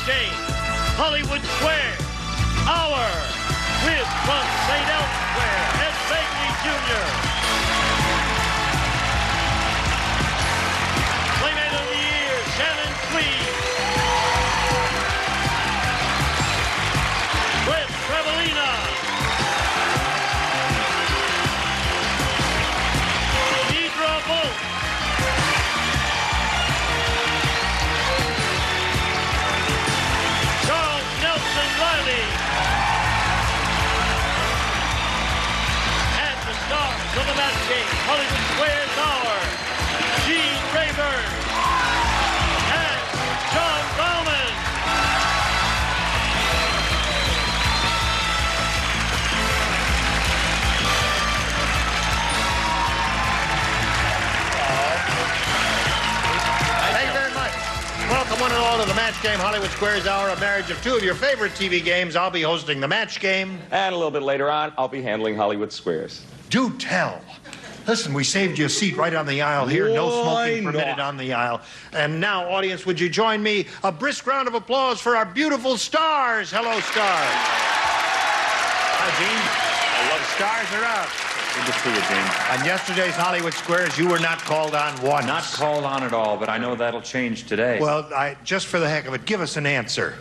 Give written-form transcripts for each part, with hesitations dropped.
game, Hollywood Square, Hour, with from St. Elsewhere, Ed Begley Jr. Playmate of the Year, Shannon Tweed. Brett Trevelina. Deidre Bolt. Charles Nelson Riley. And the stars of the match game, Hollywood Square's Hour, Gene Rayburn and John Bauman. Thank you very much. Welcome one and all to the Match Game Hollywood Squares Hour, a marriage of two of your favorite TV games. I'll be hosting the Match Game. And a little bit later on, I'll be handling Hollywood Squares. Do tell. Listen, we saved you a seat right on the aisle here. No smoking permitted on the aisle. And now, audience, would you join me? A brisk round of applause for our beautiful stars. Hello, stars. Hi, Gene. I love stars are out. Good to see you, Gene. On yesterday's Hollywood Squares, you were not called on once. Not called on at all, but I know that'll change today. Well, just for the heck of it, give us an answer.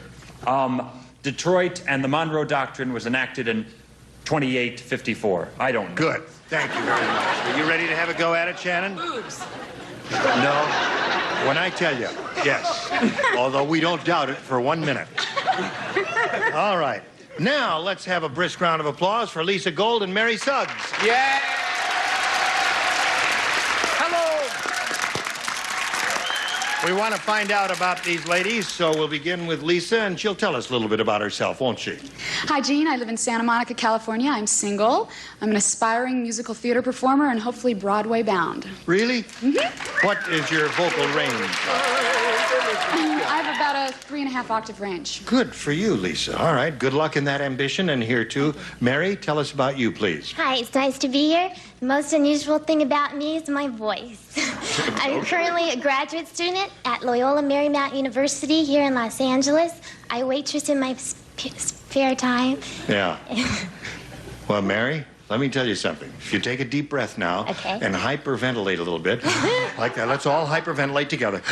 Detroit and the Monroe Doctrine was enacted in 2854. I don't know. Good. Thank you very much. Are you ready to have a go at it, Shannon? Boobs. No. When I tell you, yes. Although we don't doubt it for 1 minute. All right. Now, let's have a brisk round of applause for Lisa Gold and Mary Suggs. Yeah! We want to find out about these ladies, so we'll begin with Lisa, and she'll tell us a little bit about herself, won't she? Hi, Gene. I live in Santa Monica, California. I'm single. I'm an aspiring musical theater performer and hopefully Broadway bound. Really? Mm-hmm. What is your vocal range? I have about a 3.5 octave range. Good for you, Lisa. All right. Good luck in that ambition. And here, too, Mary, tell us about you, please. Hi, it's nice to be here. The most unusual thing about me is my voice. I'm currently a graduate student at Loyola Marymount University here in Los Angeles. I waitress in my spare time. Yeah. Well, Mary, let me tell you something. If you take a deep breath now and hyperventilate a little bit, like that, let's all hyperventilate together.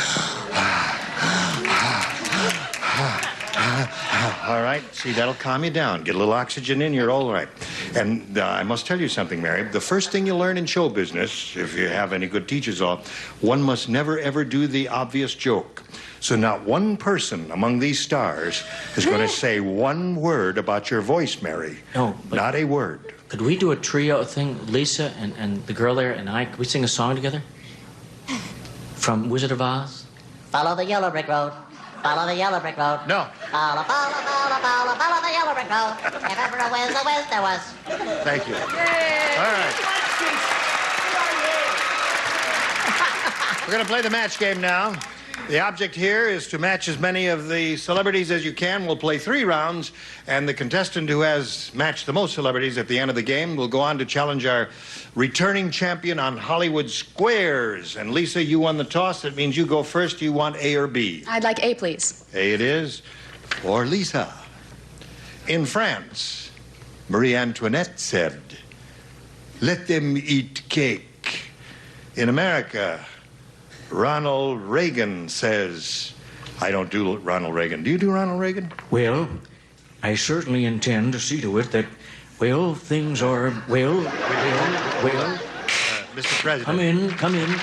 All right. See, that'll calm you down. Get a little oxygen in, you're all right. And I must tell you something, Mary. The first thing you learn in show business, if you have any good teachers all, one must never, ever do the obvious joke. So not one person among these stars is going to say one word about your voice, Mary. No, but not a word. Could we do a trio thing, Lisa and the girl there and I? Could we sing a song together? From Wizard of Oz? Follow the yellow brick road. Follow the yellow brick road. No. Follow the yellow brick road. If ever a whiz, there was. Thank you. All right. We're going to play the match game now. The object here is to match as many of the celebrities as you can. We'll play 3 rounds, and the contestant who has matched the most celebrities at the end of the game will go on to challenge our returning champion on Hollywood Squares. And Lisa, you won the toss. That means you go first. You want A or B? I'd like A, please. A it is. For Lisa. In France, Marie Antoinette said, "Let them eat cake." In America, Ronald Reagan says, I don't do Ronald Reagan. Do you do Ronald Reagan? Well, I certainly intend to see to it that, well, things are, well. Mr. President. Come in.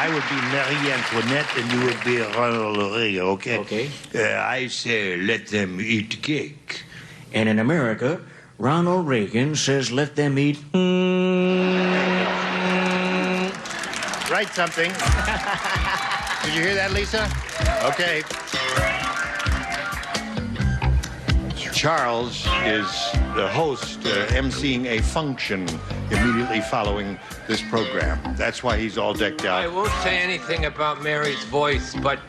I would be Marie Antoinette and you would be Ronald Reagan, okay? Okay. I say, let them eat cake. And in America, Ronald Reagan says, let them eat. Write something. Did you hear that, Lisa? Okay. Charles is the host, emceeing a function immediately following this program. That's why he's all decked out. I won't say anything about Mary's voice, but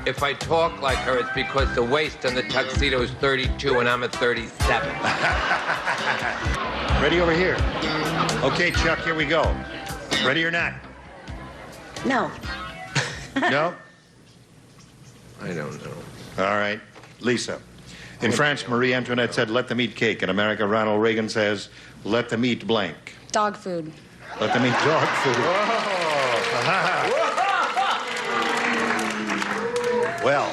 if I talk like her, it's because the waist on the tuxedo is 32 and I'm at 37. Ready over here. Okay, Chuck, here we go. Ready or not? No. No? I don't know. All right. Lisa. In France, Marie Antoinette said, let them eat cake. In America, Ronald Reagan says, let them eat blank. Dog food. Let them eat dog food. Well,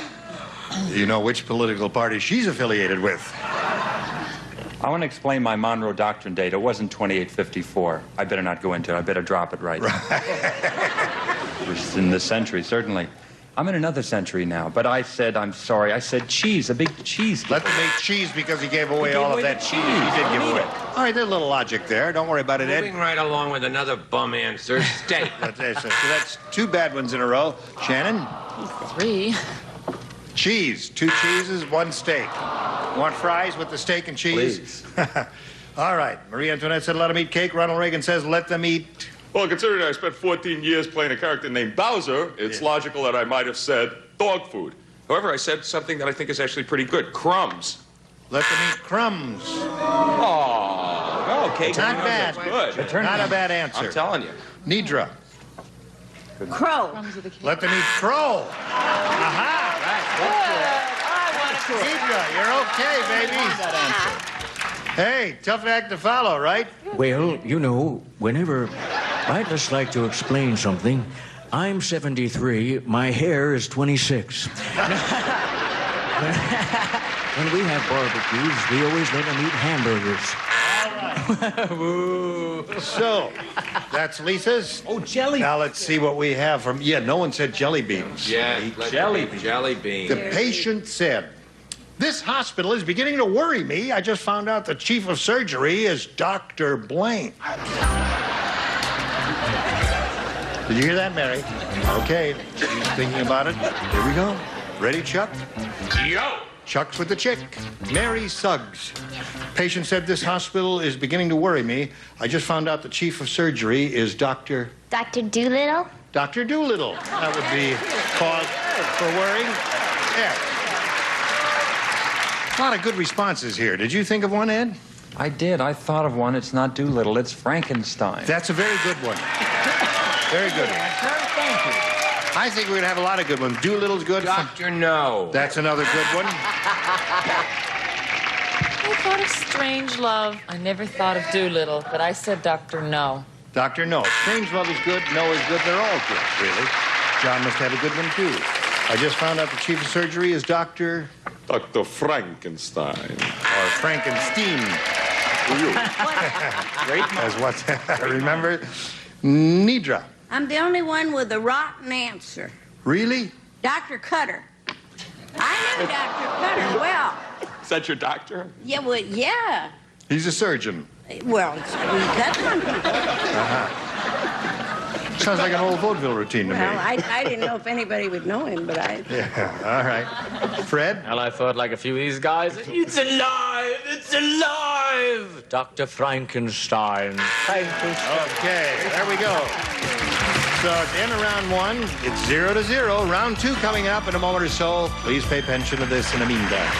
you know which political party she's affiliated with. I want to explain my Monroe Doctrine date. It wasn't 2854. I better not go into it. I better drop it right now. It was in this century, certainly. I'm in another century now, but I said, I'm sorry, I said cheese, a big cheese. Let them eat cheese because he gave away all of that cheese. He did give away. All right, there's a little logic there. Don't worry about it, Ed. Moving right along with another bum answer. Steak. That's 2 bad ones in a row. Shannon? 3. Cheese. 2 cheeses, 1 steak. Want fries with the steak and cheese? Please. All right. Marie Antoinette said, let them eat cake. Ronald Reagan says, let them eat... Well, considering I spent 14 years playing a character named Bowser, it's logical that I might have said dog food. However, I said something that I think is actually pretty good. Crumbs. Let them eat crumbs. Oh, okay. Not bad. Good. Not a bad answer. I'm telling you. Nidra. Crow. Let them eat crow. Aha! Nidra, you're okay, baby. Hey, tough act to follow, right? Well, you know, whenever I'd just like to explain something. I'm 73. My hair is 26. When we have barbecues, we always let them eat hamburgers. So, that's Lisa's. Oh, jelly. Now let's see what we have from... Yeah, no one said jelly beans. Yeah, jelly beans. The patient said, this hospital is beginning to worry me. I just found out the chief of surgery is Dr. Blank. Did you hear that, Mary? Okay, she's thinking about it. Here we go. Ready, Chuck? Yo! Chuck's with the chick. Mary Suggs. Patient said this hospital is beginning to worry me. I just found out the chief of surgery is Dr. Doolittle? Dr. Doolittle. That would be cause for worrying. Yeah. A lot of good responses here. Did you think of one, Ed? I did. I thought of one. It's not Doolittle. It's Frankenstein. That's a very good one. Very good one. Thank you. I think we're going to have a lot of good ones. Doolittle's good. Dr. No. That's another good one. I thought of Strange Love. I never thought of Doolittle, but I said Dr. No. Dr. No. Strange Love is good. No is good. They're all good, really. John must have a good one, too. I just found out the chief of surgery is Dr. Frankenstein. Or Frankenstein. Great. As what? Remember? Nidra. I'm the only one with a rotten answer. Really? Dr. Cutter. I knew Dr. Cutter well. Is that your doctor? Yeah, well, yeah. He's a surgeon. Well, he cuts on people. Sounds like an old vaudeville routine to me. Well, I didn't know if anybody would know him, but I... Yeah, all right. Fred? Well, I thought like a few of these guys. It's alive! It's alive! Dr. Frankenstein. Okay, there we go. So at the end of round 1, it's 0-0. Round 2 coming up in a moment or so. Please pay attention to this in the meantime.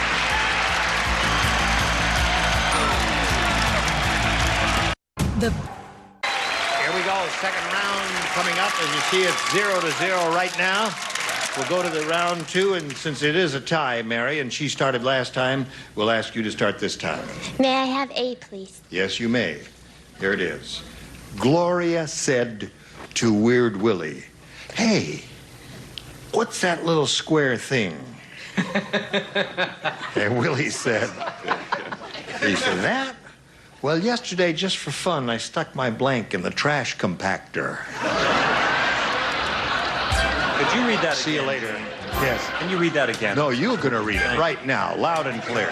Here we go, second round coming up. As you see, it's 0-0 right now. We'll go to the round 2, and since it is a tie, Mary, and she started last time, we'll ask you to start this time. May I have A, please? Yes, you may. Here it is. Gloria said to Weird Willie, hey, what's that little square thing? And Willie said, that? Well, yesterday, just for fun, I stuck my blank in the trash compactor. Could you read that See you later. Yes. Can you read that again? No, you're going to read it right now, loud and clear.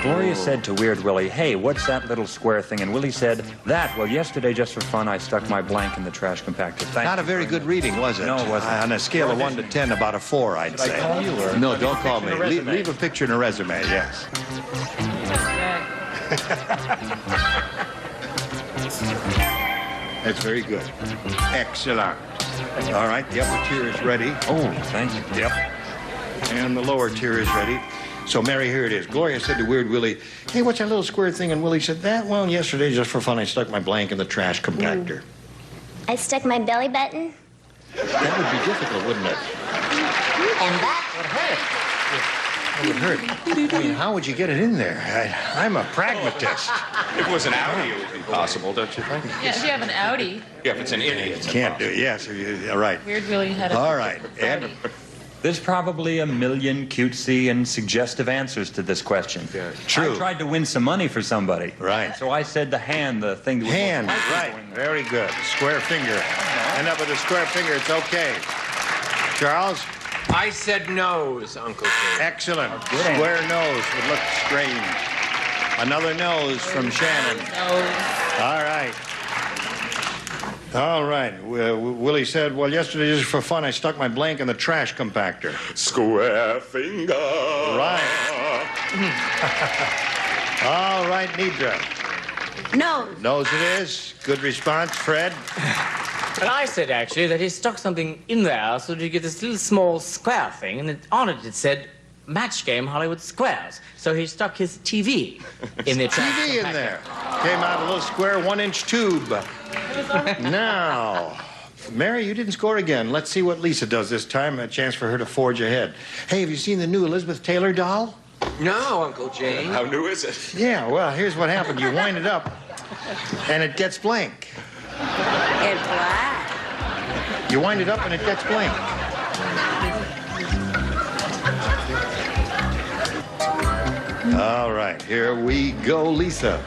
Gloria said to Weird Willie, hey, what's that little square thing? And Willie said, that. Well, yesterday, just for fun, I stuck my blank in the trash compactor. Thank Not you a very good reading, was it? No, it wasn't. On a scale of 1 to 10, about a 4, I'd say. I call you, or... No, don't call me. Leave a resume. Leave a picture and a resume, yes. That's very good. Excellent. All right, the upper tier is ready. Oh, thank you. Yep. And the lower tier is ready. So, Mary, here it is. Gloria said to Weird Willie, hey, what's that little square thing? And Willie said, that? Well, yesterday, just for fun, I stuck my blank in the trash compactor. I stuck my belly button. That would be difficult, wouldn't it? And that would hurt. It would hurt. I mean, how would you get it in there? I'm a pragmatist. If it was an Audi, it would be possible, don't you think? Yeah, if you have an Audi. Yeah, if it's an Indy, it's Can't do it. Yes, all right. Weird Willie had a... All right, Ed. There's probably a million cutesy and suggestive answers to this question. Yeah. True. I tried to win some money for somebody. Right. So I said the hand, the thing that was Hand, most likely right. to win. Very good. Square finger. End up with a square finger. It's okay. Charles? I said nose, Uncle Jay. Excellent. Good Square nose would look strange. Another nose from Shannon. All right. All right. Willie said, well, yesterday, just for fun, I stuck my blank in the trash compactor. Square finger. Right. All right, Nidra. No. Nose it is. Good response. Fred? And I said, actually, that he stuck something in there so that you get this little small square thing, and on it said, Match Game Hollywood Squares. So he stuck his TV in the trash TV in compactor. there. Came out a little square 1-inch tube. Now, Mary, you didn't score again. Let's see what Lisa does this time. A chance for her to forge ahead. Hey, have you seen the new Elizabeth Taylor doll? No, Uncle Jane. How new is it? Yeah, well, here's what happened. You wind it up, and it gets blank. It's black. You wind it up, and it gets blank. All right, here we go, Lisa.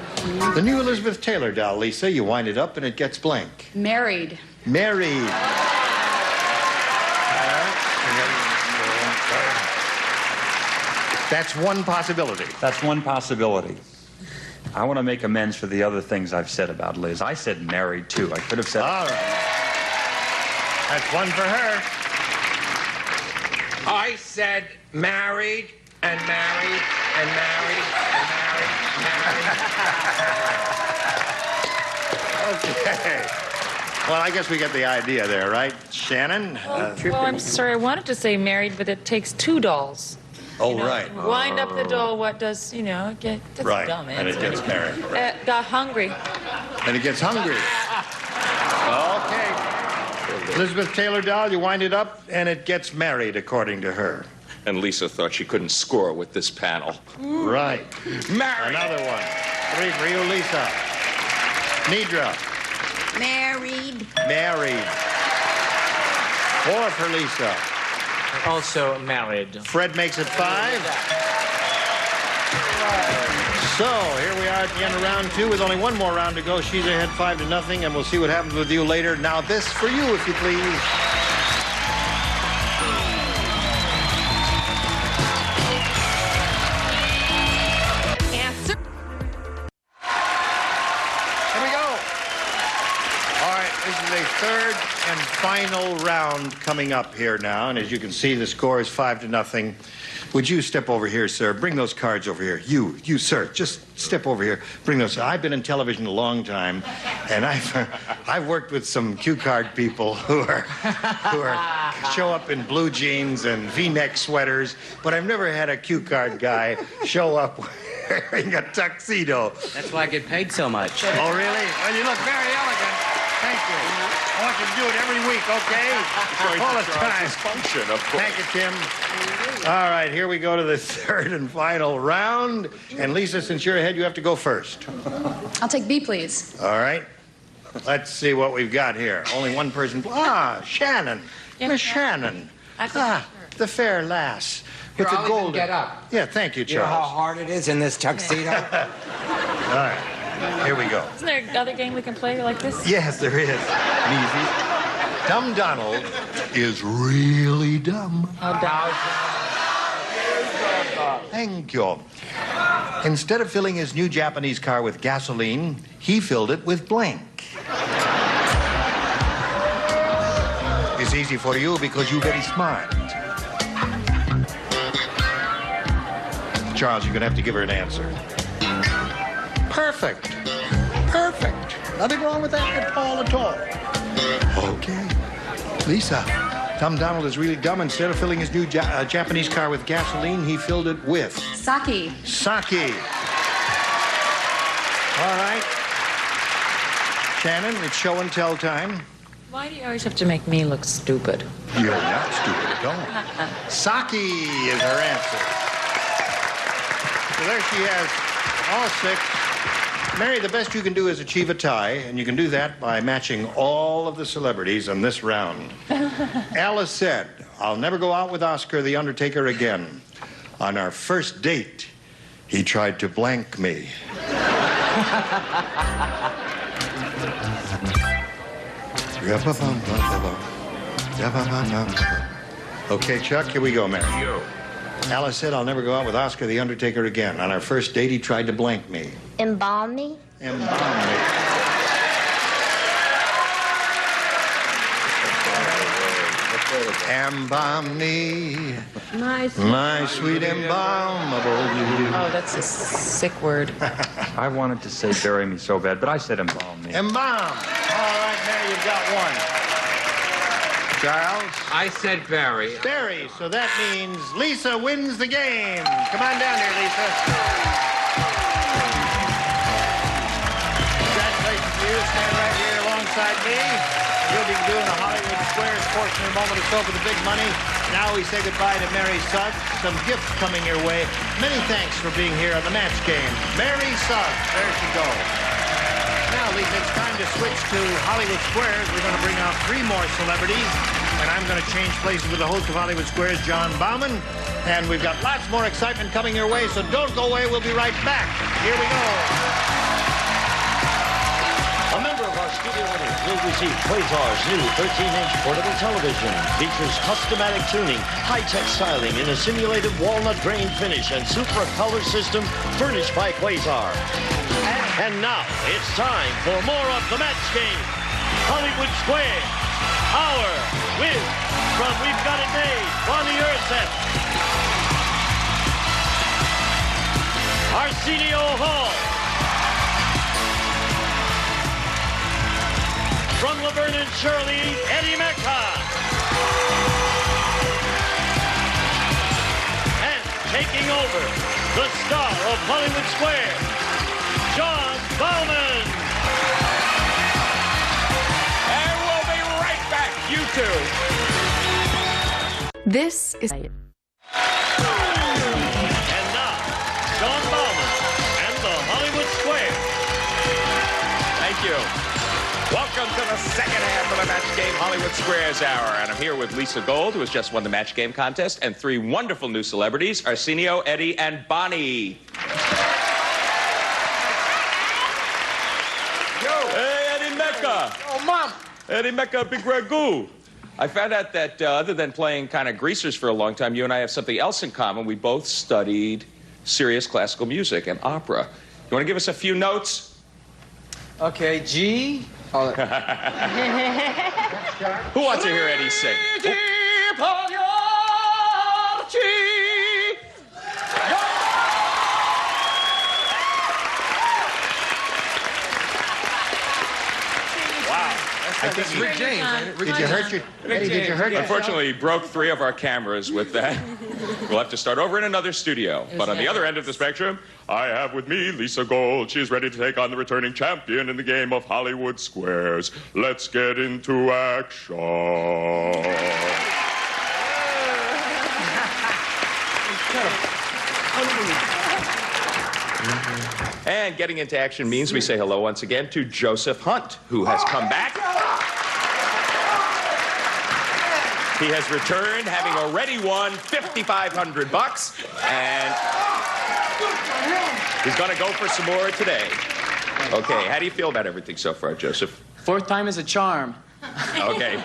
The new Elizabeth Taylor doll, Lisa. You wind it up, and it gets blank. Married. Married. That's one possibility. That's one possibility. I want to make amends for the other things I've said about Liz. I said married, too. I could have said... All right. That's one for her. I said married and married and married and married and married. Okay. Well, I guess we get the idea there, right? Shannon? Well, I'm sorry. I wanted to say married, but it takes two dolls. Oh, right. Wind up the doll. What does, that's Right. dumb And it answer. gets married. Got hungry. And it gets hungry. Okay. Elizabeth Taylor doll, you wind it up, and it gets married, according to her. And Lisa thought she couldn't score with this panel. Right. Married. Another one. 3 for you, Lisa. Nidra. Married. Married. 4 for Lisa. Also married. Fred makes it 5. So, here we are at the end of round 2 with only one more round to go. She's ahead 5-0, and we'll see what happens with you later. Now, this for you, if you please. Answer. Here we go. All right, this is a third and final round coming up here now. And as you can see, the score is 5-0. Would you step over here, sir? Bring those cards over here. You, sir, just step over here. Bring those. I've been in television a long time, and I've worked with some cue card people who show up in blue jeans and V-neck sweaters, but I've never had a cue card guy show up wearing a tuxedo. That's why I get paid so much. Oh, really? Well, you look very elegant. Thank you. I want you to do it every week, okay? All the time. Function, of course. Thank you, Tim. All right, here we go to the third and final round. And Lisa, since you're ahead, you have to go first. I'll take B, please. All right. Let's see what we've got here. Only one person. Shannon. Miss Shannon. The fair lass. With Here, the I'll even golden. get up. Yeah, thank you, You know how Charles. hard it is in this tuxedo? All right. Here we go. Isn't there another game we can play like this? Yes, there is. Easy. Dumb Donald is really dumb. Thank you. Instead of filling his new Japanese car with gasoline, he filled it with blank. It's easy for you because you're very smart. Charles, you're going to have to give her an answer. Perfect. Perfect. Nothing wrong with that at all. Okay. Lisa, Dumb Donald is really dumb. Instead of filling his new Japanese car with gasoline, he filled it with... Sake. Sake. All right. Shannon, it's show and tell time. Why do you always have to make me look stupid? You're not stupid at all. Sake is her answer. So there she has all 6. Mary, the best you can do is achieve a tie, and you can do that by matching all of the celebrities in this round. Alice said, "I'll never go out with Oscar the Undertaker again. On our first date, he tried to blank me." Okay, Chuck, here we go, Mary. Alice said, "I'll never go out with Oscar the Undertaker again. On our first date, he tried to blank me." Embalm me? Embalm me. Embalm me, my sweet embalmable you. Oh, that's a sick word. I wanted to say bury me so bad, but I said embalm me. Embalm. All right, Mary, you've got one. Charles? I said Barry. Barry, so that means Lisa wins the game. Come on down here, Lisa. Congratulations to you. Stand right here alongside me. You'll be doing the Hollywood Squares portion in a moment or so for the big money. Now we say goodbye to Mary Suggs. Some gifts coming your way. Many thanks for being here on the match game. Mary Suggs. There she goes. Now, Lisa, it's time to switch to Hollywood Squares. We're going to bring out 3 more celebrities, and I'm going to change places with the host of Hollywood Squares, John Bauman. And we've got lots more excitement coming your way, so don't go away. We'll be right back. Here we go. A member of our studio audience will receive Quasar's new 13-inch portable television. Features customatic tuning, high-tech styling in a simulated walnut grain finish and super color system furnished by Quasar. And now it's time for more of the match game. Hollywood Square. Our win from We've Got It Made. Bonnie Urseth. Arsenio Hall. From Laverne and Shirley, Eddie Mecca. And taking over, the star of Hollywood Square, John Bauman. And we'll be right back, you two. This is... And now, John Bauman and the Hollywood Square. Thank you. Welcome to the second half of the Match Game Hollywood Squares Hour. And I'm here with Lisa Gold, who has just won the Match Game contest, and 3 wonderful new celebrities, Arsenio, Eddie, and Bonnie. Hey, Eddie Mecca. Oh, Mom. Eddie Mecca, Big Ragu. I found out that other than playing kind of greasers for a long time, you and I have something else in common. We both studied serious classical music and opera. You want to give us a few notes? Okay, G. Who wants to hear Eddie sing? I think Rick James. Did you hurt your... Eddie, did you hurt yourself? Unfortunately, he broke 3 of our cameras with that. We'll have to start over in another studio. But on the other end of the spectrum, I have with me Lisa Gold. She's ready to take on the returning champion in the game of Hollywood Squares. Let's get into action. And getting into action means we say hello once again to Joseph Hunt, who has come back. He has returned, having already won $5,500, and he's going to go for some more today. Okay, how do you feel about everything so far, Joseph? 4th time is a charm. Okay.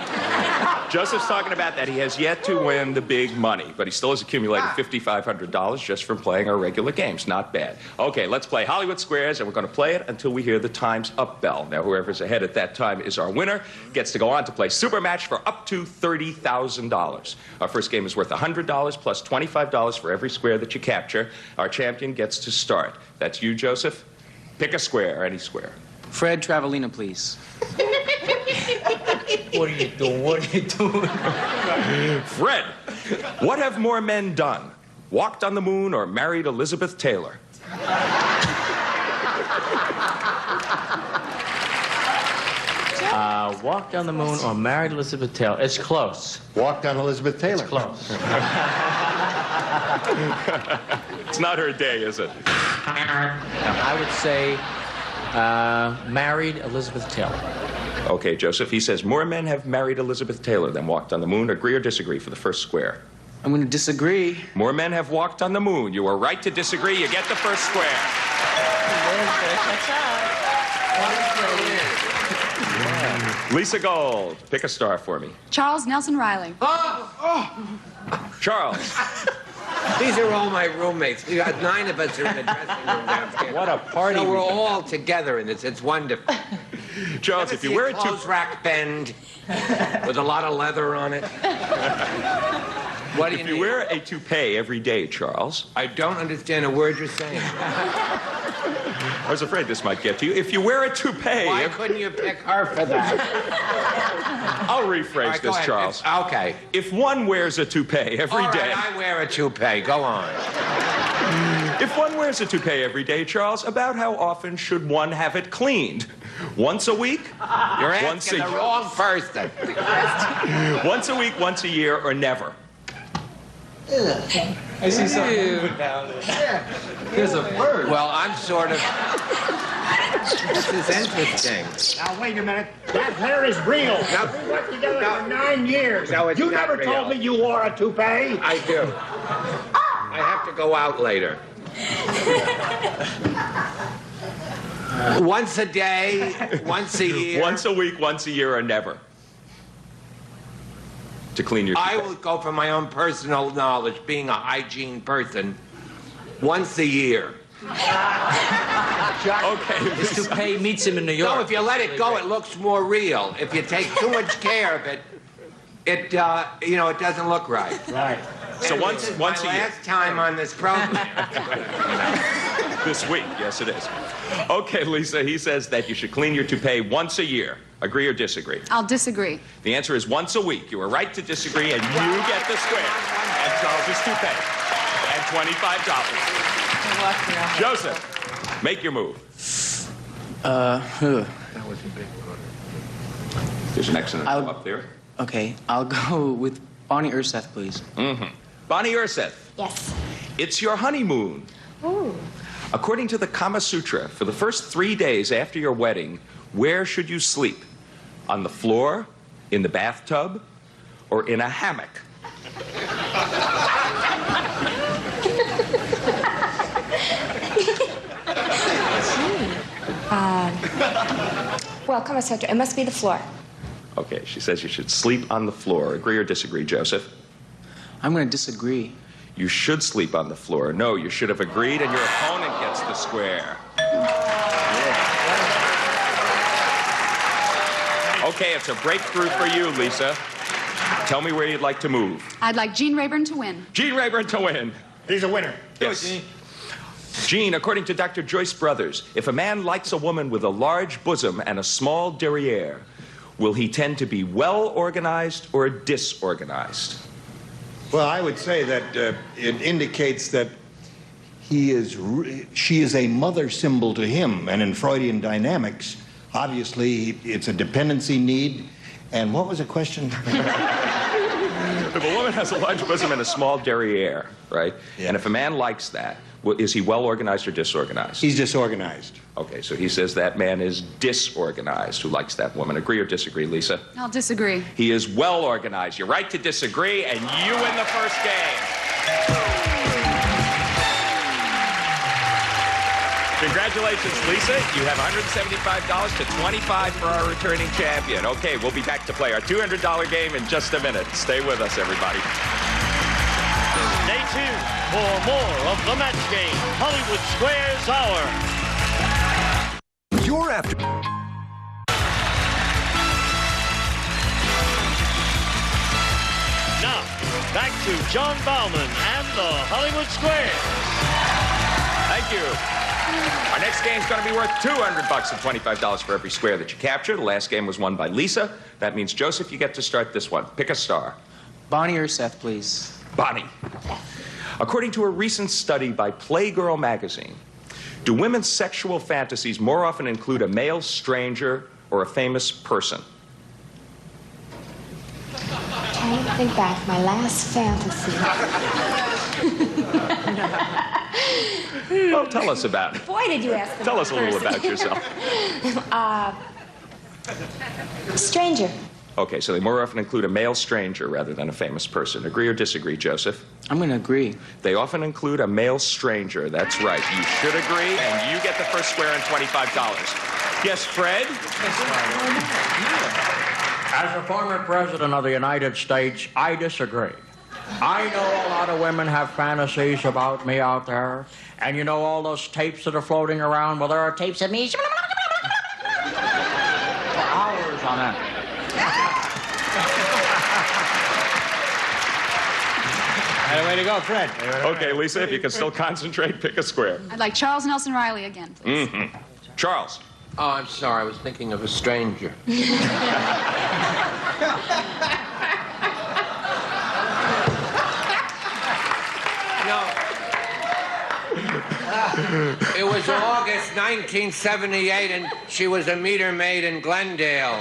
Joseph's talking about that he has yet to win the big money, but he still has accumulated $5,500 just from playing our regular games. Not bad. Okay, let's play Hollywood Squares, and we're going to play it until we hear the Time's Up bell. Now, whoever's ahead at that time is our winner, gets to go on to play Super Match for up to $30,000. Our first game is worth $100 plus $25 for every square that you capture. Our champion gets to start. That's you, Joseph. Pick a square, any square. Fred Travelina, please. What are you doing? What are you doing? Fred, what have more men done? Walked on the moon or married Elizabeth Taylor? Walked on the moon or married Elizabeth Taylor. It's close. Walked on Elizabeth Taylor. It's close. It's not her day, is it? I would say married Elizabeth Taylor. Okay, Joseph, he says more men have married Elizabeth Taylor than walked on the moon. Agree or disagree for the first square? I'm going to disagree. More men have walked on the moon. You are right to disagree. You get the first square. Lisa Gold, pick a star for me. Charles Nelson Riley. Charles. These are all my roommates. We got 9 of us are in the dressing room downstairs. What a party. So we're all together in this. It's wonderful. Charles, if you wear a clothes rack bend with a lot of leather on it. What do you If you wear a toupee every day, Charles. I don't understand a word you're saying. I was afraid this might get to you. If you wear a toupee... Why couldn't you pick her for that? I'll rephrase right, this, ahead. Charles. Okay. If one wears a toupee every All day... right, I wear a toupee. Go on. If one wears a toupee every day, Charles, about how often should one have it cleaned? Once a week? You're asking the wrong person. Once a week, once a year, or never? I see something down there. There's a bird. Well, I'm sort of... This is interesting. Now, wait a minute. That hair is real. No, we worked together for 9 years. No, it's you not never real. told me you wore a toupee. I do. I have to go out later. Once a day, once a year. Once a week, once a year, or never? To clean your I toupee. will go from my own personal knowledge, being a hygiene person, once a year. Okay. His toupee meets him in New York. No, if you let it go, it looks more real. If you take too much care of it, it doesn't look right. Right. So And once this is a my year. last time on this program. This week, yes it is. Okay, Lisa, he says that you should clean your toupee once a year. Agree or disagree? I'll disagree. The answer is once a week. You are right to disagree, and you get the square. And Charles's toupee. And $25. Joseph, make your move. There's an excellent I'll- up there. Okay, I'll go with Bonnie Urseth, please. Mm-hmm. Bonnie Urseth. Yes. It's your honeymoon. Ooh. According to the Kama Sutra, for the first 3 days after your wedding, where should you sleep? On the floor, in the bathtub, or in a hammock? Well, Kama Sutra, it must be the floor. Okay, she says you should sleep on the floor. Agree or disagree, Joseph? I'm going to disagree. You should sleep on the floor. No, you should have agreed, and your opponent gets the square. Okay, it's a breakthrough for you, Lisa. Tell me where you'd like to move. I'd like Gene Rayburn to win. Gene Rayburn to win. He's a winner. Yes. Gene, according to Dr. Joyce Brothers, if a man likes a woman with a large bosom and a small derriere, will he tend to be well organized or disorganized? Well, I would say that it indicates that she is a mother symbol to him, and in Freudian dynamics, obviously it's a dependency need. And what was the question? If a woman has a large bosom and a small derriere, right? Yeah. And if a man likes that, is he well organized or disorganized? He's disorganized. Okay, so he says that man is disorganized who likes that woman. Agree or disagree, Lisa? I'll disagree. He is well organized. You're right to disagree, and you win the first game. Congratulations, Lisa. You have $175 to $25 for our returning champion. Okay, we'll be back to play our $200 game in just a minute. Stay with us, everybody. Stay tuned for more of the match game, Hollywood Squares Hour. You're after. Now, back to John Bauman and the Hollywood Squares. Thank you. Our next game is going to be worth $200 and $25 for every square that you capture. The last game was won by Lisa. That means, Joseph, you get to start this one. Pick a star. Bonnie Urseth, please. Bonnie. According to a recent study by Playgirl magazine, do women's sexual fantasies more often include a male stranger or a famous person? I think back, my last fantasy. Well, tell us about it. Boy, did you ask them Tell us a little first. about yourself. Stranger. Okay, so they more often include a male stranger rather than a famous person. Agree or disagree, Joseph? I'm going to agree. They often include a male stranger. That's right. You should agree, and you get the first square and $25. Yes, Fred? As a former president of the United States, I disagree. I know a lot of women have fantasies about me out there, and you know all those tapes that are floating around? Well, there are tapes of me for hours on that. Way to go, Fred. Okay, Lisa, if you can still concentrate, pick a square. I'd like Charles Nelson Riley again, please. Mm-hmm. Charles. Oh, I'm sorry. I was thinking of a stranger. It was August 1978, and she was a meter maid in Glendale.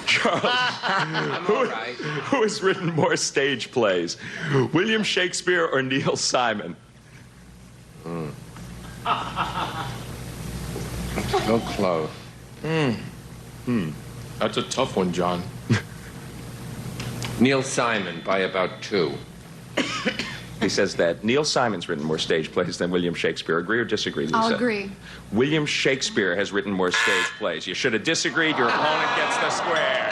Charles, who has written more stage plays, William Shakespeare or Neil Simon? So close. That's a tough one, John. Neil Simon by about 2. He says that Neil Simon's written more stage plays than William Shakespeare. Agree or disagree, Lisa? I'll agree. William Shakespeare has written more stage plays. You should have disagreed. Your opponent gets the square.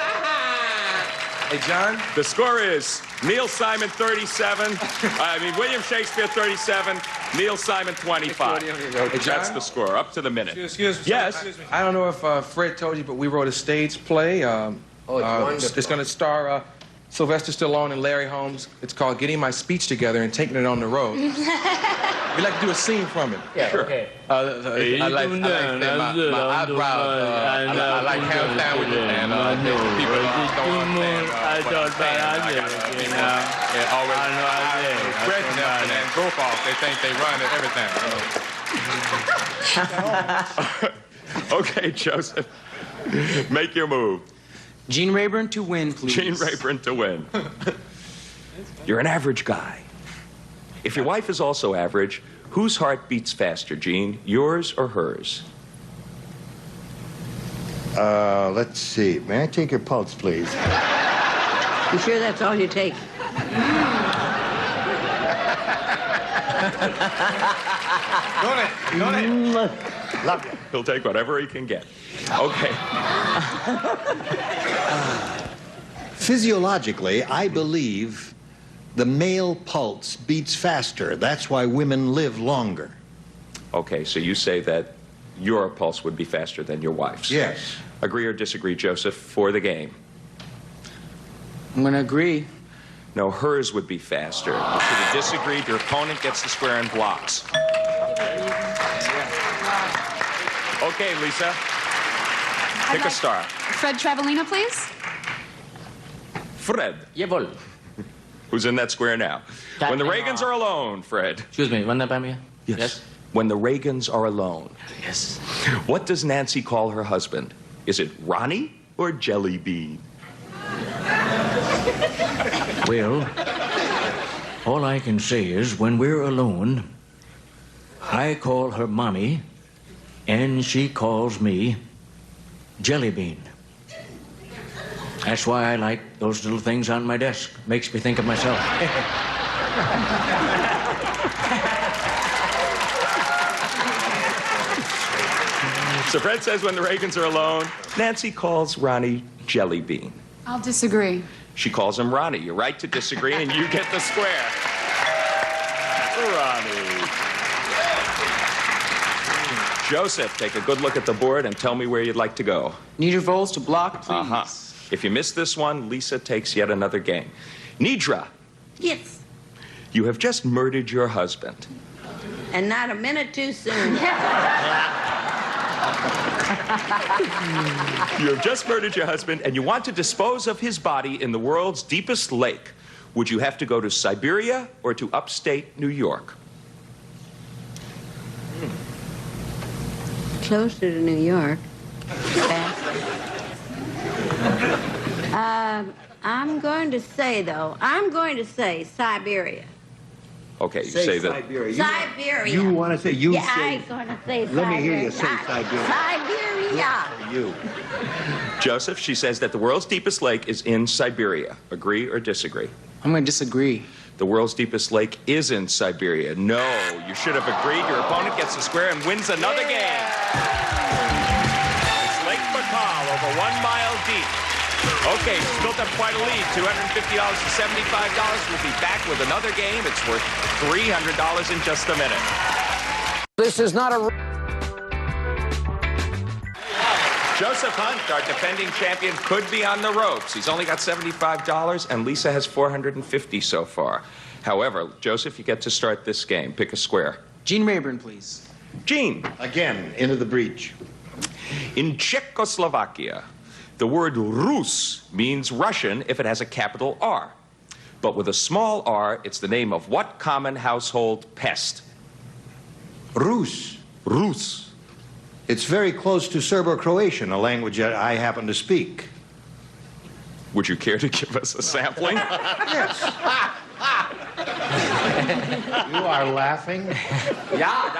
Hey, John? The score is Neil Simon 37. William Shakespeare 37. Neil Simon 25. That's the score. Up to the minute. Excuse me. Yes? Excuse me. I don't know if Fred told you, but we wrote a stage play. It's going to star Sylvester Stallone and Larry Holmes. It's called Getting My Speech Together and Taking It on the Road. We'd like to do a scene from it. Yeah, sure. Okay. I like my eyebrows. I like ham sandwiches and people Brezhnev and Gopal, they think they run everything. Okay, Joseph. Make your move. Gene Rayburn to win, please. Gene Rayburn to win. You're an average guy. If your wife is also average, whose heart beats faster, Gene? Yours or hers? Let's see. May I take your pulse, please? You sure that's all you take? Love you. He'll take whatever he can get. Okay. Physiologically, I believe the male pulse beats faster. That's why women live longer. Okay, so you say that your pulse would be faster than your wife's. Yes. Agree or disagree, Joseph, for the game? I'm going to agree. No, hers would be faster. You should have disagreed. Your opponent gets the square and blocks. Okay, Lisa. Pick a star. Fred Travellino, please. Fred. Jawohl. Who's in that square now? When the Reagans are alone, Fred. Excuse me, run that by me? Yes. When the Reagans are alone. Yes. What does Nancy call her husband? Is it Ronnie or Jelly Bean? Well, all I can say is when we're alone, I call her Mommy, and she calls me Jelly Bean. That's why I like those little things on my desk. Makes me think of myself. So Fred says when the Reagans are alone, Nancy calls Ronnie Jelly Bean. I'll disagree. She calls him Ronnie. You're right to disagree, and you get the square. Ronnie. Joseph, take a good look at the board and tell me where you'd like to go. Need your voles to block, please. Uh-huh. If you miss this one, Lisa takes yet another game. Nidra. Yes. You have just murdered your husband. And not a minute too soon. You have just murdered your husband, and you want to dispose of his body in the world's deepest lake. Would you have to go to Siberia or to upstate New York? Closer to New York. Faster. I'm going to say, though, Siberia. Okay, you say that. Siberia. Siberia. You want to say, you Yeah, say. I'm going to say Siberia. Let me hear you say Siberia. Siberia. You. Joseph, she says that the world's deepest lake is in Siberia. Agree or disagree? I'm going to disagree. The world's deepest lake is in Siberia. No, you should have agreed. Your opponent gets the square and wins another game. It's Lake Baikal over 1 mile deep. Okay, she's built up quite a lead, $250 to $75. We'll be back with another game. It's worth $300 in just a minute. This is not a... Joseph Hunt, our defending champion, could be on the ropes. He's only got $75, and Lisa has $450 so far. However, Joseph, you get to start this game. Pick a square. Gene Rayburn, please. Gene. Again, into the breach. In Czechoslovakia, the word Rus means Russian if it has a capital R. But with a small r, it's the name of what common household pest? Rus. Rus. It's very close to Serbo-Croatian, a language that I happen to speak. Would you care to give us a sampling? Yes. You are laughing? Yeah,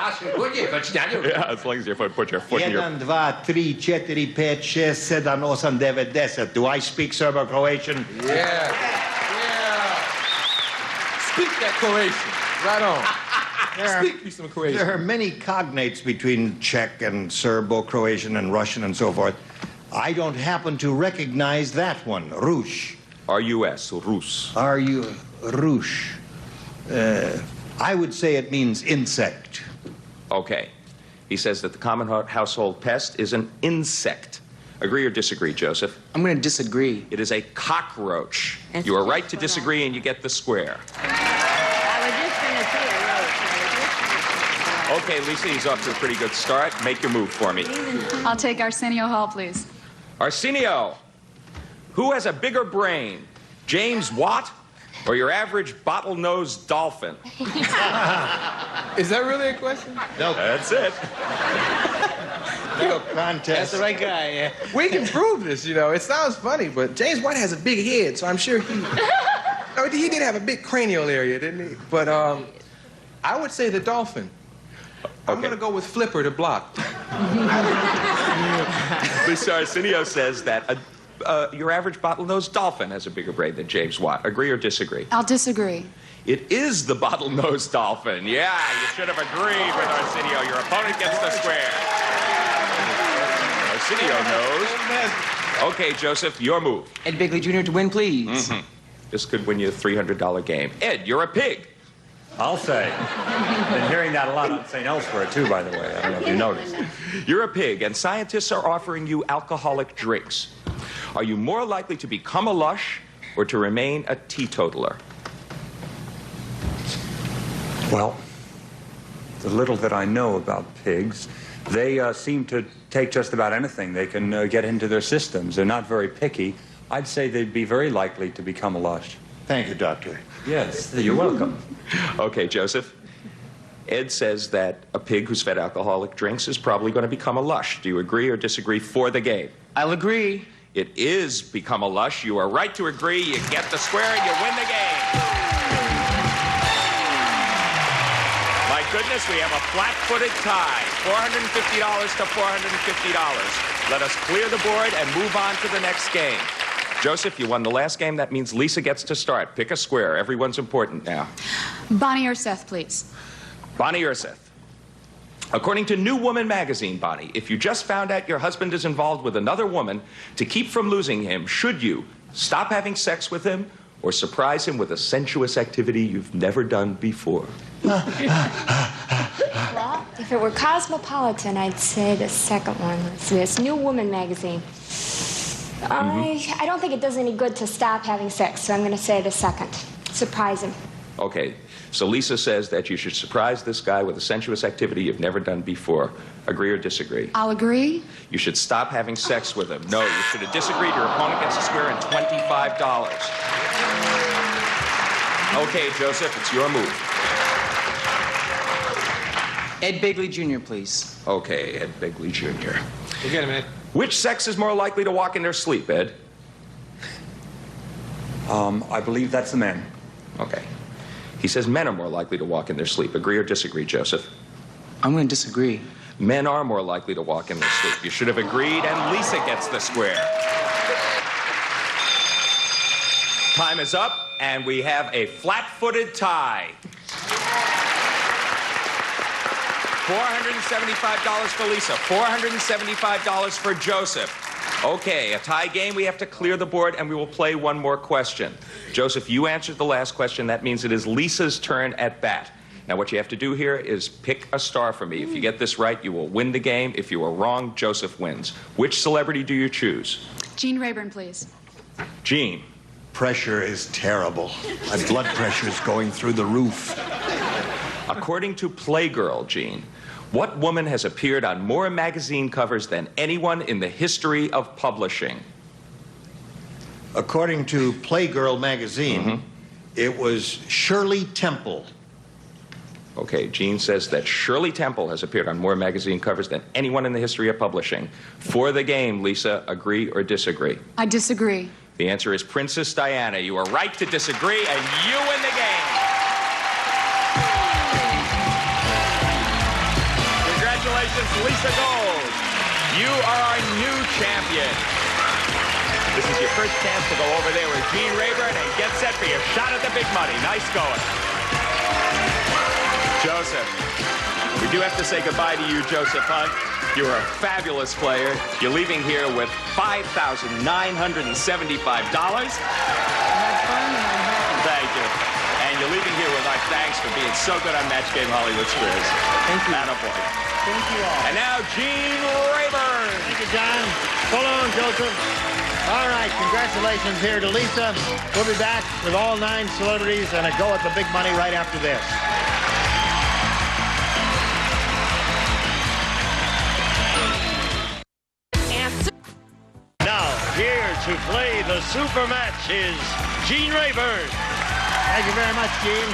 as long as you put your foot in your... 1, 2, 3, 4, 5, 6, 7, 8, 9, 10. Do I speak Serbo-Croatian? Yeah. Speak that Croatian. Right on. Speak me some Croatian. There are many cognates between Czech and Serbo-Croatian and Russian and so forth. I don't happen to recognize that one, Rus. R-U-S, Rus. Rus. I would say it means insect. Okay. He says that the common household pest is an insect. Agree or disagree, Joseph? I'm going to disagree. It is a cockroach. That's You are right just to what disagree, and you get the square. I was just going to say a roach. Okay, Lisa, he's off to a pretty good start. Make your move for me. I'll take Arsenio Hall, please. Arsenio, who has a bigger brain, James Watt or your average bottlenose dolphin? Is that really a question? No. That's it. No contest. That's the right guy, yeah. We can prove this, you know. It sounds funny, but James White has a big head, so I'm sure he... No, he did have a big cranial area, didn't he? But I would say the dolphin. I'm going to go with Flipper to block. Lisa, Arsenio says that your average bottlenose dolphin has a bigger brain than James Watt. Agree or disagree? I'll disagree. It is the bottlenose dolphin. Yeah, you should have agreed with Arsenio. Your opponent gets the square. Arsenio knows. Okay, Joseph, your move. Ed Bigley Jr. to win, please. Mm-hmm. This could win you a $300 game. Ed, you're a pig. I'll say. Been hearing that a lot on St. Elsewhere, too, by the way. I don't know if you noticed. You're a pig, and scientists are offering you alcoholic drinks. Are you more likely to become a lush or to remain a teetotaler? Well, the little that I know about pigs, they seem to take just about anything they can get into their systems. They're not very picky. I'd say they'd be very likely to become a lush. Thank you, Doctor. Yes, you're welcome. Okay, Joseph. Ed says that a pig who's fed alcoholic drinks is probably going to become a lush. Do you agree or disagree for the game? I'll agree. It is become a lush. You are right to agree. You get the square and you win the game. My goodness, we have a flat-footed tie. $450 to $450. Let us clear the board and move on to the next game. Joseph, you won the last game. That means Lisa gets to start. Pick a square. Everyone's important now. Bonnie or Seth, please. Bonnie or Seth? According to New Woman magazine, Bonnie, if you just found out your husband is involved with another woman, to keep from losing him, should you stop having sex with him or surprise him with a sensuous activity you've never done before? Well, if it were Cosmopolitan, I'd say the second one. It's New Woman magazine. I don't think it does any good to stop having sex, so I'm going to say the second. Surprise him. Okay, so Lisa says that you should surprise this guy with a sensuous activity you've never done before. Agree or disagree? I'll agree. You should stop having sex with him. No, you should have disagreed. Your opponent gets a square and $25. Okay, Joseph, it's your move. Ed Bigley Jr., please. Okay, Ed Bigley Jr. You get him, Ed. Which sex is more likely to walk in their sleep, Ed? I believe that's the man. Okay. He says men are more likely to walk in their sleep. Agree or disagree, Joseph? I'm going to disagree. Men are more likely to walk in their sleep. You should have agreed, and Lisa gets the square. Time is up, and we have a flat-footed tie. $475 for Lisa, $475 for Joseph. Okay, a tie game. We have to clear the board, and we will play one more question. Joseph, you answered the last question. That means it is Lisa's turn at bat. Now, what you have to do here is pick a star for me. If you get this right, you will win the game. If you are wrong, Joseph wins. Which celebrity do you choose? Gene Rayburn, please. Gene. Pressure is terrible. My blood pressure is going through the roof. According to Playgirl, Gene, what woman has appeared on more magazine covers than anyone in the history of publishing? According to Playgirl magazine, it was Shirley Temple. Okay, Gene says that Shirley Temple has appeared on more magazine covers than anyone in the history of publishing. For the game, Lisa, agree or disagree? I disagree. The answer is Princess Diana. You are right to disagree, and you win the game. Congratulations, Lisa Gold. You are our new champion. This is your first chance to go over there with Gene Rayburn and get set for your shot at the big money. Nice going. Joseph, we do have to say goodbye to you, Joseph Hunt. You are a fabulous player. You're leaving here with $5,975. Thank you. And you're leaving here with our thanks for being so good on Match Game Hollywood Squares. Thank you. Attaboy. Thank you all. And now, Gene Rayburn. Thank you, John. So long, Joseph. All right, congratulations here to Lisa. We'll be back with all 9 celebrities and a go at the big money right after this. Now, here to play the super match is Gene Rayburn. Thank you very much, Gene.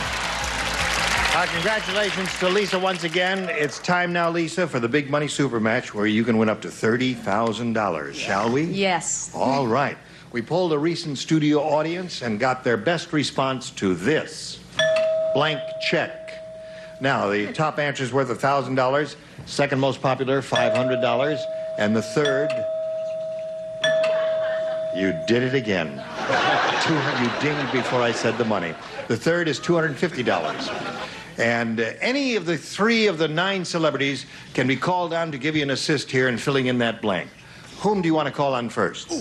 Congratulations to Lisa once again. It's time now, Lisa, for the big money super match where you can win up to $30,000, shall we? Yes. All right. We polled a recent studio audience and got their best response to this blank check. Now, the top answer is worth $1,000, second most popular, $500, and the third, you did it again. You dinged before I said the money. The third is $250. And any of the 3 of the 9 celebrities can be called on to give you an assist here in filling in that blank. Whom do you want to call on first?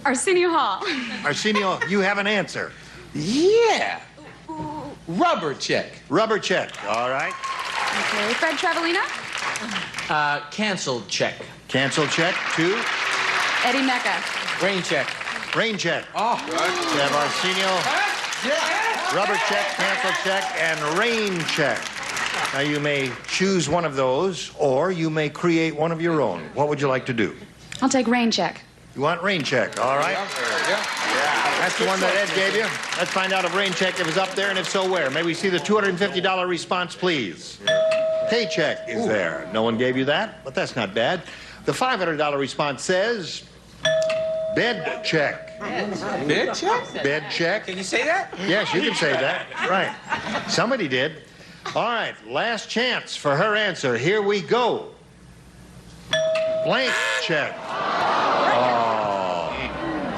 Arsenio Hall. Arsenio, you have an answer. Yeah. Rubber check. Rubber check. All right. Okay, Fred Travolina. Canceled check. Cancel check. 2. Eddie Mecca. Rain check. Rain check. Oh. We have Arsenio. Rubber check, cancel check, and rain check. Now, you may choose one of those, or you may create one of your own. What would you like to do? I'll take rain check. You want rain check, all right? Yeah. That's the one that Ed gave you. Let's find out if rain check is up there, and if so, where. May we see the $250 response, please? Paycheck is there. No one gave you that, but that's not bad. The $500 response says bed check. Bed check? Bed check. Can you say that? Yes, you can say that. Right. Somebody did. All right, last chance for her answer. Here we go. Blank check.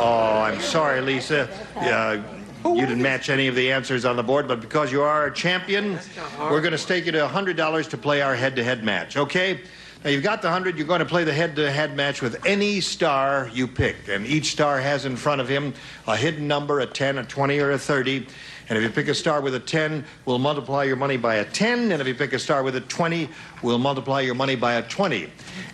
Oh, I'm sorry, Lisa. You didn't match any of the answers on the board, but because you are a champion, we're going to stake you to $100 to play our head-to-head match, okay? Now, you've got the 100. You're going to play the head-to-head match with any star you pick, and each star has in front of him a hidden number, a 10, a 20, or a 30. And if you pick a star with a 10, we'll multiply your money by a 10. And if you pick a star with a 20, we'll multiply your money by a 20.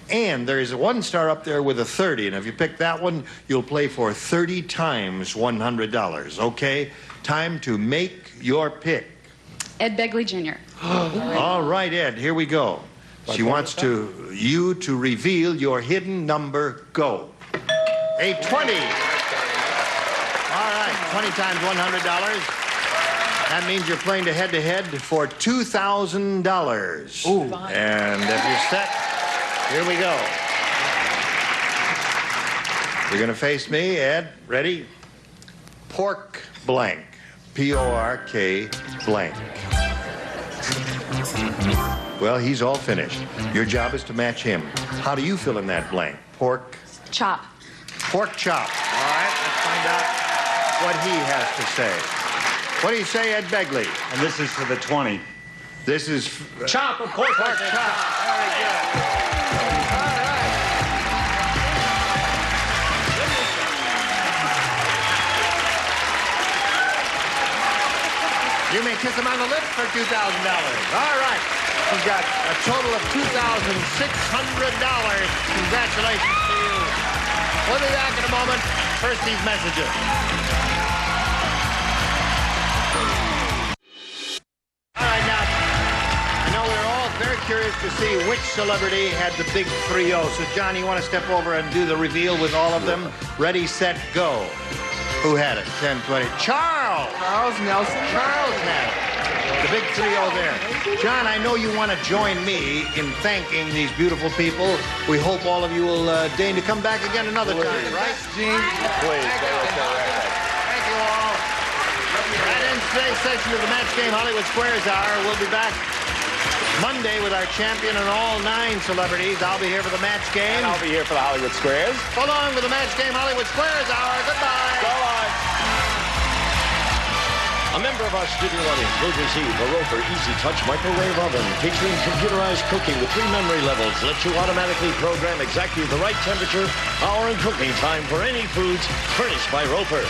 And there is one star up there with a 30. And if you pick that one, you'll play for 30 times $100. Okay? Time to make your pick. Ed Begley Jr. All right, Ed, here we go. She wants you to reveal your hidden number. Go. A 20. All right, 20 times $100. That means you're playing to head-to-head for $2,000. Ooh. And if you're set, here we go. You're going to face me, Ed. Ready? Pork blank. P-O-R-K blank. Well, he's all finished. Your job is to match him. How do you fill in that blank? Pork? Chop. Pork chop. All right, let's find out what he has to say. What do you say, Ed Begley? And this is for the 20. This is... Chop, of course. Pork chop. Very good. You may kiss him on the lips for $2,000. All right. He's got a total of $2,600. Congratulations to you. We'll be back in a moment. First, these messages. All right, now, I know we're all very curious to see which celebrity had the big 3-0. So, John, you want to step over and do the reveal with all of them? Ready, set, go. Who had it? 10, 20. Charles! Charles Nelson. Charles had it. The big 3-0 there. John, I know you want to join me in thanking these beautiful people. We hope all of you will deign to come back again another time, right? Gene. Please. Thank you all. That ends today's session of the Match Game Hollywood Squares Hour. We'll be back Monday with our champion and all 9 celebrities. I'll be here for the Match Game. And I'll be here for the Hollywood Squares. Along with the Match Game Hollywood Squares Hour. Goodbye. So long. A member of our studio audience will receive a Roper Easy Touch microwave oven featuring computerized cooking with 3 memory levels. Lets you automatically program exactly the right temperature, hour, and cooking time for any foods furnished by Roper.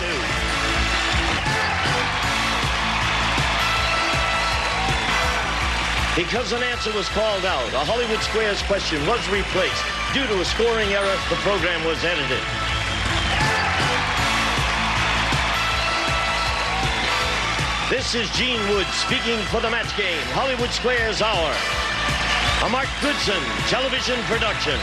Because an answer was called out, a Hollywood Squares question was replaced. Due to a scoring error, the program was edited. This is Gene Wood speaking for the Match Game Hollywood Squares Hour. A Mark Goodson television production.